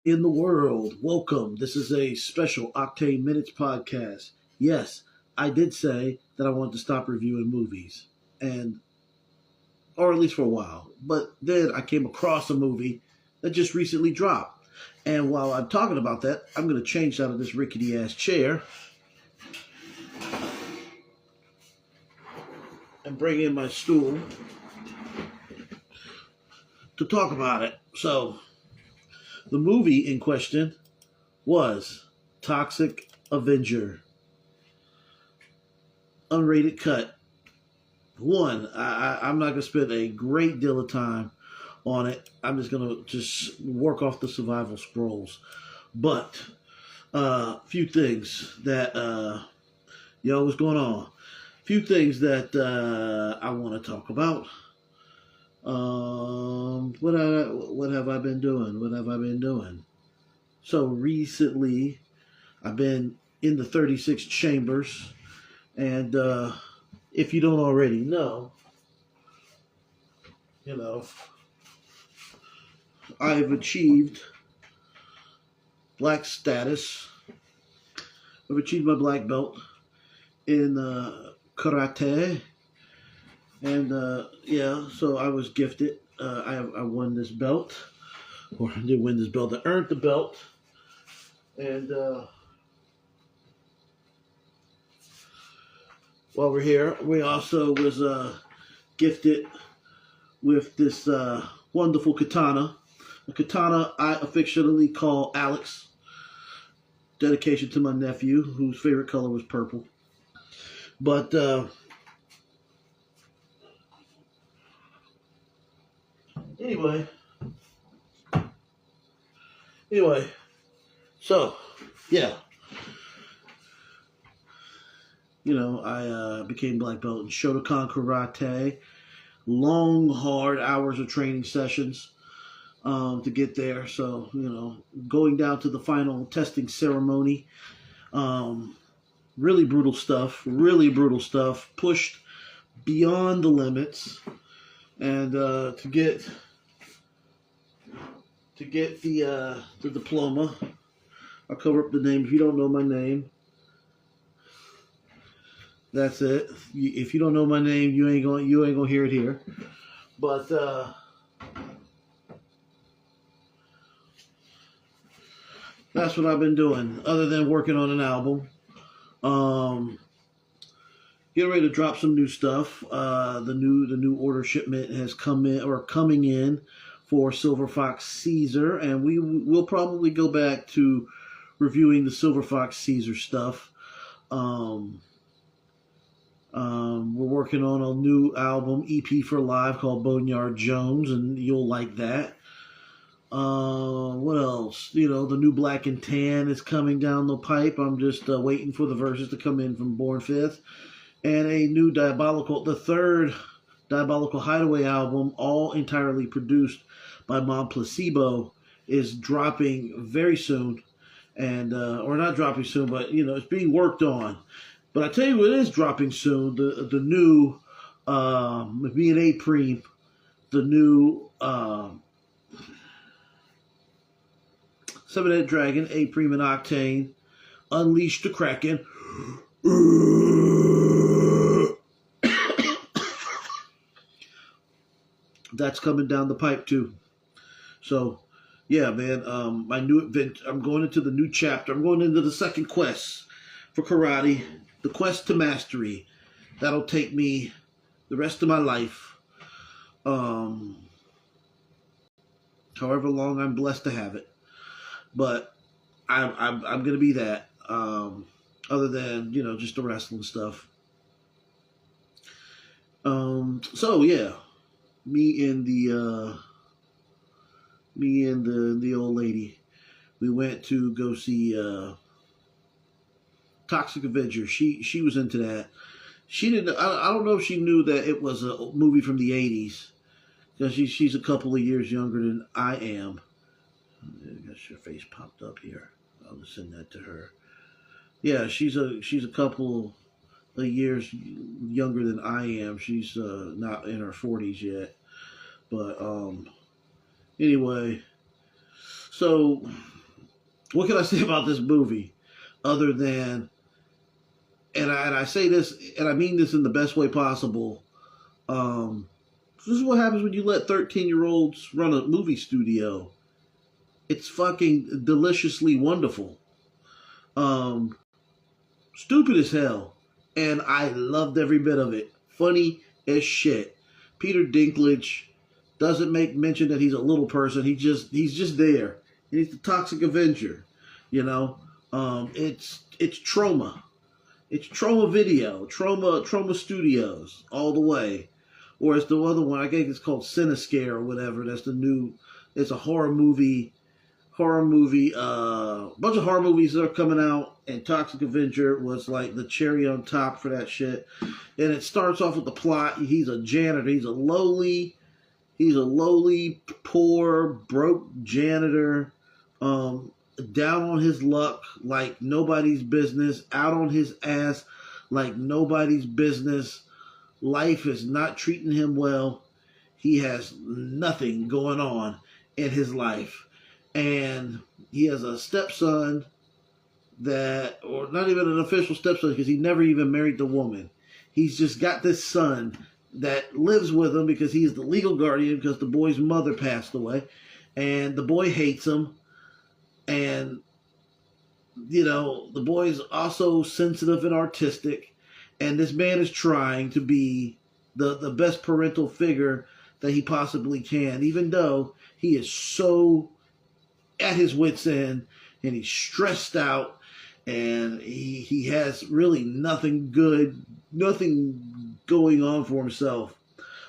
in the world. Welcome. This is a special Octane Minutes podcast. Yes, I did say that I wanted to stop reviewing movies, and or at least for a while. But then I came across a movie that just recently dropped. And while I'm talking about that, I'm going to change out of this rickety ass chair and bring in my stool to talk about it. So, the movie in question was Toxic Avenger. Unrated cut. I'm not going to spend a great deal of time on it. I'm just going to just work off the survival scrolls. But a few things that, what's going on? A few things that I want to talk about. What have I been doing? What have I been doing? So recently, I've been in the 36 chambers, and if you don't already know, you know, I've achieved black status. I've achieved my black belt in karate, and so I was gifted. I won this belt, or I didn't win this belt. I earned the belt, and while we're here, we also was gifted with this wonderful katana. A katana I affectionately call Alex. Dedication to my nephew, whose favorite color was purple. But anyway, so yeah, I became black belt in Shotokan Karate. Long, hard hours of training sessions to get there. So, going down to the final testing ceremony, really brutal stuff. Really brutal stuff. Pushed beyond the limits, and to get the diploma. I'll cover up the name. If you don't know my name, that's it. If you don't know my name, you ain't gonna hear it here. But that's what I've been doing, other than working on an album. Getting ready to drop some new stuff. The new order shipment has come in, or coming in, for Silver Fox Caesar, and we will probably go back to reviewing the Silver Fox Caesar stuff. We're working on a new album, EP for Live, called Boneyard Jones, and you'll like that. What else? The new Black and Tan is coming down the pipe. I'm just waiting for the verses to come in from Born Fifth. And a new the third Diabolical Hideaway album, all entirely produced by Mom Placebo, is dropping very soon. And, or not dropping soon, but, it's being worked on. But I tell you what is dropping soon, the new, me and A-Preem, the new, Seven-Headed Dragon, A-Preem and Octane, Unleash the Kraken. That's coming down the pipe too. So, yeah, man, my new adventure, I'm going into the new chapter. I'm going into the second quest for karate, the quest to mastery. That'll take me the rest of my life. However long I'm blessed to have it. But I'm going to be that. Other than, just the wrestling stuff. So yeah, me and the old lady, we went to go see Toxic Avenger. She was into that. She didn't. I don't know if she knew that it was a movie from the '80s, because she's a couple of years younger than I am. I guess your face popped up here. I'll just send that to her. Yeah, she's a couple of years younger than I am. She's not in her 40s yet. But anyway, So, what can I say about this movie other than, and I say this, and I mean this in the best way possible. Um, this is what happens when you let 13-year-olds run a movie studio. It's fucking deliciously wonderful. Um, Stupid as hell. And I loved every bit of it. Funny as shit. Peter Dinklage doesn't make mention that he's a little person. He's just there. He's the Toxic Avenger. You know? It's trauma. It's trauma video. Trauma studios all the way. Or it's the other one, I think it's called Cinescare or whatever. That's the new, it's a bunch of horror movies that are coming out, and Toxic Avenger was like the cherry on top for that shit. And it starts off with the plot. He's a janitor. He's a lowly, poor, broke janitor, down on his luck like nobody's business, out on his ass like nobody's business. Life is not treating him well. He has nothing going on in his life. And he has a stepson that, or not even an official stepson because he never even married the woman. He's just got this son that lives with him because he's the legal guardian because the boy's mother passed away. And the boy hates him. And, you know, the boy's also sensitive and artistic. And this man is trying to be the best parental figure that he possibly can, even though he is so at his wit's end and he's stressed out and he has really nothing going on for himself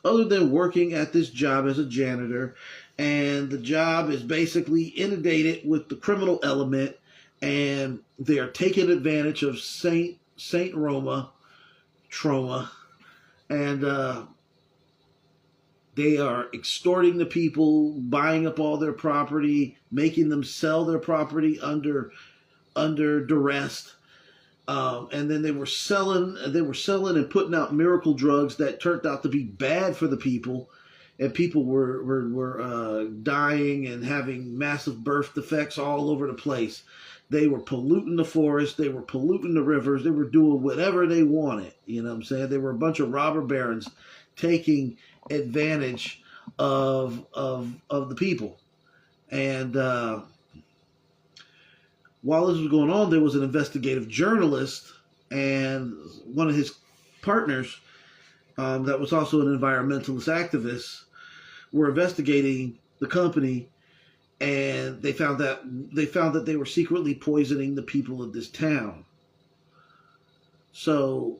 other than working at this job as a janitor. And the job is basically inundated with the criminal element, and they are taking advantage of Saint Roma trauma, and they are extorting the people, buying up all their property, making them sell their property under duress. And then they were selling and putting out miracle drugs that turned out to be bad for the people, and people were dying and having massive birth defects all over the place. They were polluting the forest. They were polluting the rivers. They were doing whatever they wanted. You know what I'm saying? They were a bunch of robber barons taking advantage of the people. And while this was going on, there was an investigative journalist and one of his partners that was also an environmentalist activist were investigating the company. And they found that they were secretly poisoning the people of this town. So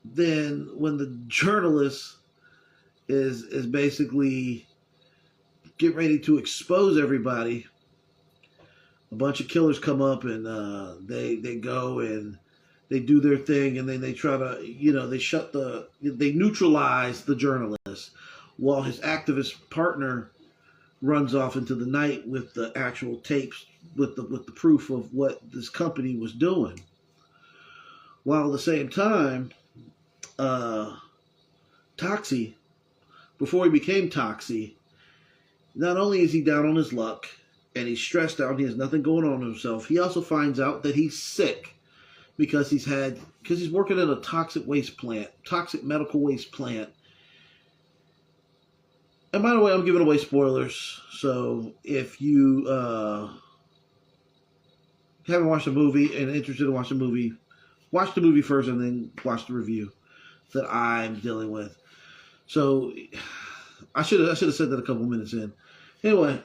then, when the journalist is basically getting ready to expose everybody, a bunch of killers come up and they go and they do their thing, and then they try to they neutralize the journalist while his activist partner runs off into the night with the actual tapes, with the proof of what this company was doing. While at the same time, Toxie, before he became Toxie, not only is he down on his luck and he's stressed out, and he has nothing going on in himself, he also finds out that he's sick because he's working at a toxic medical waste plant. And by the way, I'm giving away spoilers, so if you haven't watched the movie and interested in watching the movie, watch the movie first and then watch the review that I'm dealing with. So I should have said that a couple minutes in. Anyway,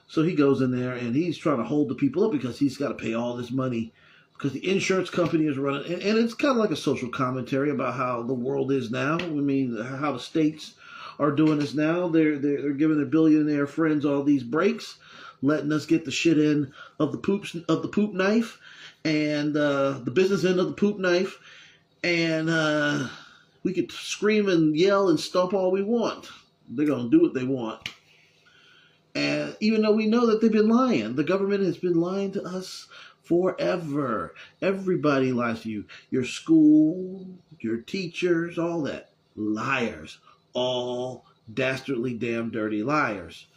so he goes in there and he's trying to hold the people up because he's got to pay all this money because the insurance company is running, and it's kind of like a social commentary about how the world is now. I mean, how the states are doing this now. They're giving their billionaire friends all these breaks, letting us get the shit in of the poop knife, and the business end of the poop knife, and we could scream and yell and stomp all we want. They're gonna do what they want, and even though we know that they've been lying, the government has been lying to us forever. Everybody lies to you. Your school, your teachers, all that. Liars. All dastardly, damn dirty liars.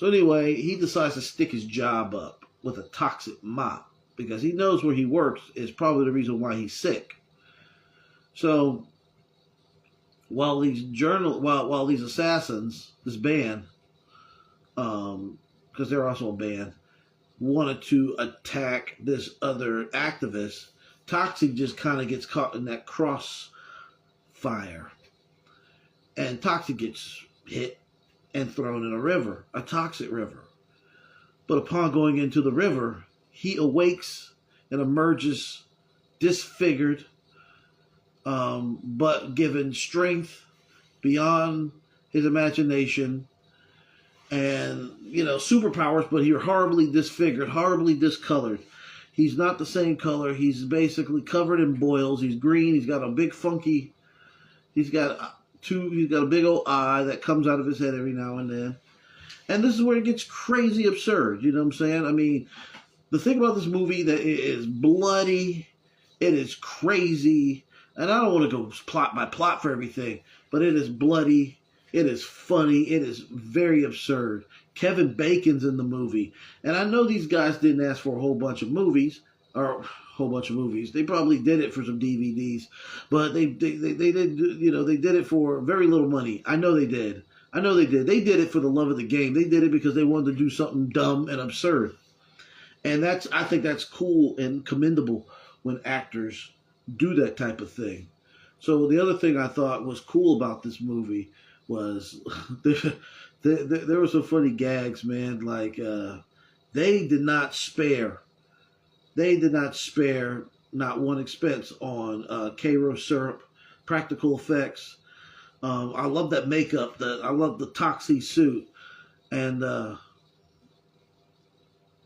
So anyway, he decides to stick his job up with a toxic mop because he knows where he works is probably the reason why he's sick. So while these assassins, this band, because they're also a band, wanted to attack this other activist, Toxic just kind of gets caught in that crossfire. And Toxic gets hit and thrown in a river, a toxic river. But upon going into the river, he awakes and emerges disfigured, but given strength beyond his imagination and, superpowers, but he's horribly disfigured, horribly discolored. He's not the same color. He's basically covered in boils. He's green. He's got a big funky, he's got a big old eye that comes out of his head every now and then. And this is where it gets crazy absurd. You know what I'm saying? I mean, the thing about this movie that it is bloody, it is crazy, and I don't want to go plot by plot for everything, but it is bloody, it is funny, it is very absurd. Kevin Bacon's in the movie, and I know these guys didn't ask for a whole bunch of movies. They probably did it for some DVDs, but they did, they did it for very little money. I know they did. They did it for the love of the game. They did it because they wanted to do something dumb and absurd. And I think that's cool and commendable when actors do that type of thing. So the other thing I thought was cool about this movie was there were some funny gags, man. Like, they did not spare not one expense on Cairo syrup, practical effects. I love that makeup. I love the Toxie suit and the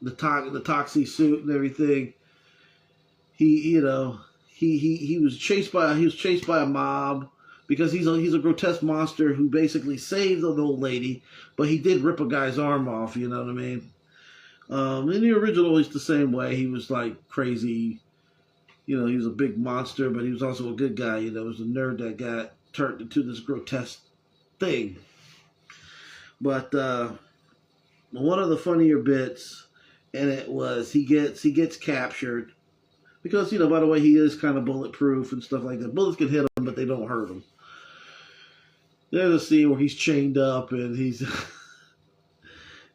Toxie suit and everything. He was chased by a mob because he's a grotesque monster who basically saved an old lady, but he did rip a guy's arm off. You know what I mean? In the original, he's the same way. He was like crazy. He was a big monster, but he was also a good guy. He was a nerd that got turned into this grotesque thing. But one of the funnier bits in it was he gets captured because, by the way, he is kind of bulletproof and stuff like that. Bullets can hit him, but they don't hurt him. There's a scene where he's chained up and he's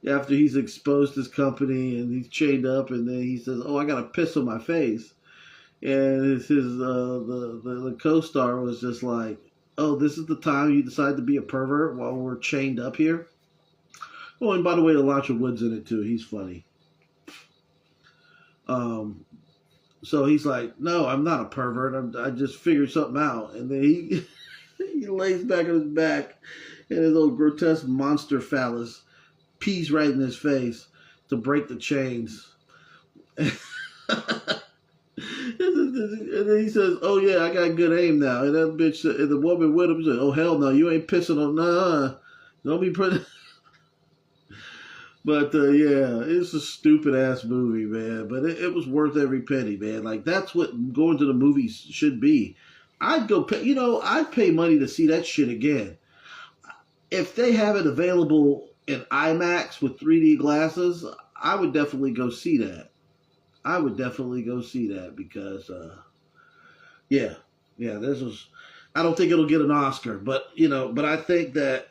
after he's exposed his company and he's chained up, and then he says, "Oh, I got to piss on my face." And the co-star was just like, "Oh, this is the time you decide to be a pervert while we're chained up here?" Oh, and by the way, Elijah Wood's in it too. He's funny. So he's like, "No, I'm not a pervert. I just figured something out." And then he he lays back on his back, and his old grotesque monster phallus pees right in his face to break the chains. And then he says, "Oh yeah, I got good aim now." And that bitch, and the woman with him said, "Oh hell no, you ain't pissing on don't be putting." But yeah, it's a stupid ass movie, man. But it was worth every penny, man. Like, that's what going to the movies should be. I'd go pay, I'd pay money to see that shit again. If they have it available in IMAX with 3D glasses, I would definitely go see that. Because, this was. I don't think it'll get an Oscar, but I think that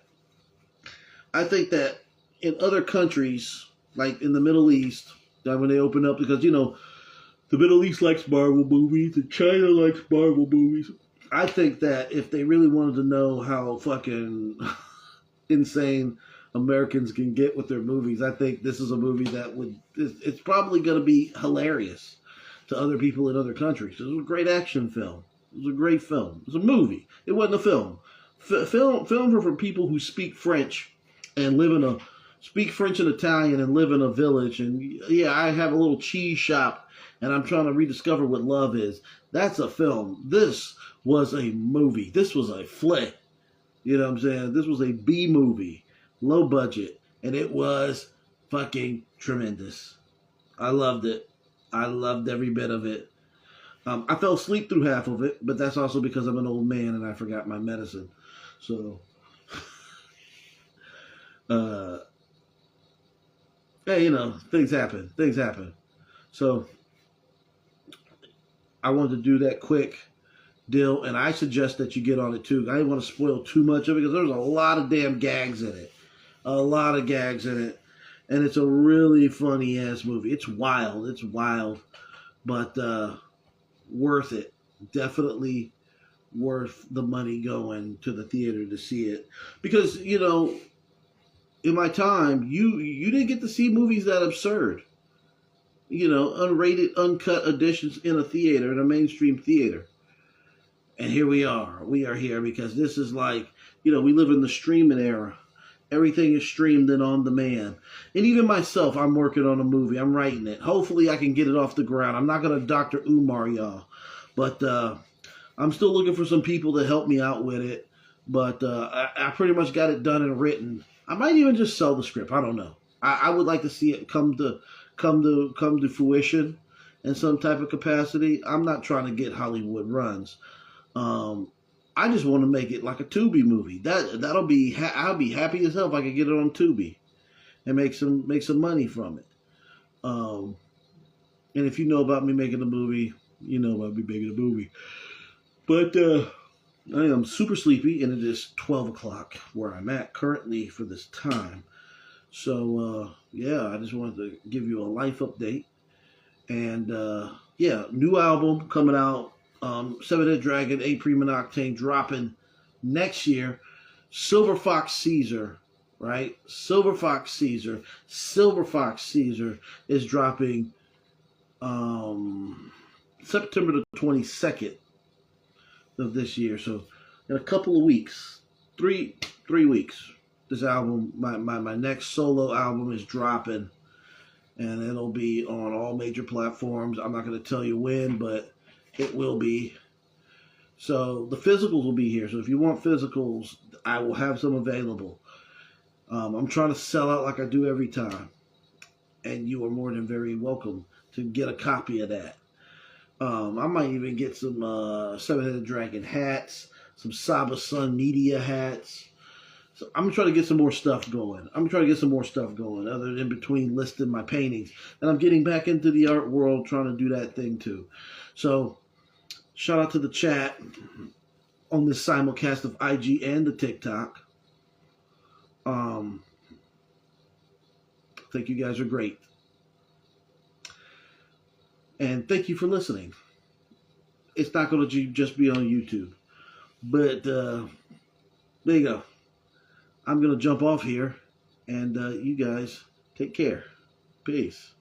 in other countries, like in the Middle East, that when they open up, because the Middle East likes Marvel movies and China likes Marvel movies. I think that if they really wanted to know how fucking insane Americans can get with their movies, I think this is a movie that it's probably going to be hilarious to other people in other countries. It was a great action film. It was a great film. It was a movie. It wasn't a film. Films are for people who speak French and speak French and Italian and live in a village. And yeah, I have a little cheese shop and I'm trying to rediscover what love is. That's a film. This was a movie. This was a flick. You know what I'm saying? This was a B movie. Low budget. And it was fucking tremendous. I loved it. I loved every bit of it. I fell asleep through half of it, but that's also because I'm an old man and I forgot my medicine. So, hey, things happen. Things happen. So I wanted to do that quick deal, and I suggest that you get on it too. I didn't want to spoil too much of it because there's a lot of damn gags in it. A lot of gags in it. And it's a really funny ass movie. It's wild. It's wild. But worth it. Definitely worth the money going to the theater to see it. Because, in my time, you didn't get to see movies that absurd. Unrated, uncut editions in a theater, in a mainstream theater. And here we are. We are here because this is like, we live in the streaming era. Everything is streamed and on demand. And even myself, I'm working on a movie. I'm writing it. Hopefully I can get it off the ground. I'm not going to Dr. Umar y'all. But I'm still looking for some people to help me out with it. But I pretty much got it done and written. I might even just sell the script. I don't know. I would like to see it come to fruition in some type of capacity. I'm not trying to get Hollywood runs. I just want to make it like a Tubi movie. I'll be happy as hell if I could get it on Tubi and make some money from it. And if you know about me making a movie, you know about me making a movie. But I am super sleepy, and it is 12 o'clock where I'm at currently for this time. So I just wanted to give you a life update. And new album coming out. Seven-Head Dragon, A-Prime and Oktane dropping next year. Silver Fox Caesar, right? Silver Fox Caesar is dropping September the 22nd of this year. So in a couple of weeks, three weeks, this album, my next solo album is dropping, and it'll be on all major platforms. I'm not going to tell you when, but it will be. So the physicals will be here. So if you want physicals, I will have some available. I'm trying to sell out like I do every time. And you are more than very welcome to get a copy of that. I might even get some Seven-Headed Dragon hats, some Saba Sun Media hats. So I'm trying to get some more stuff going. Other than between listing my paintings. And I'm getting back into the art world, trying to do that thing too. So shout out to the chat on this simulcast of IG and the TikTok. I think you guys are great. And thank you for listening. It's not going to just be on YouTube. But there you go. I'm going to jump off here. And you guys take care. Peace.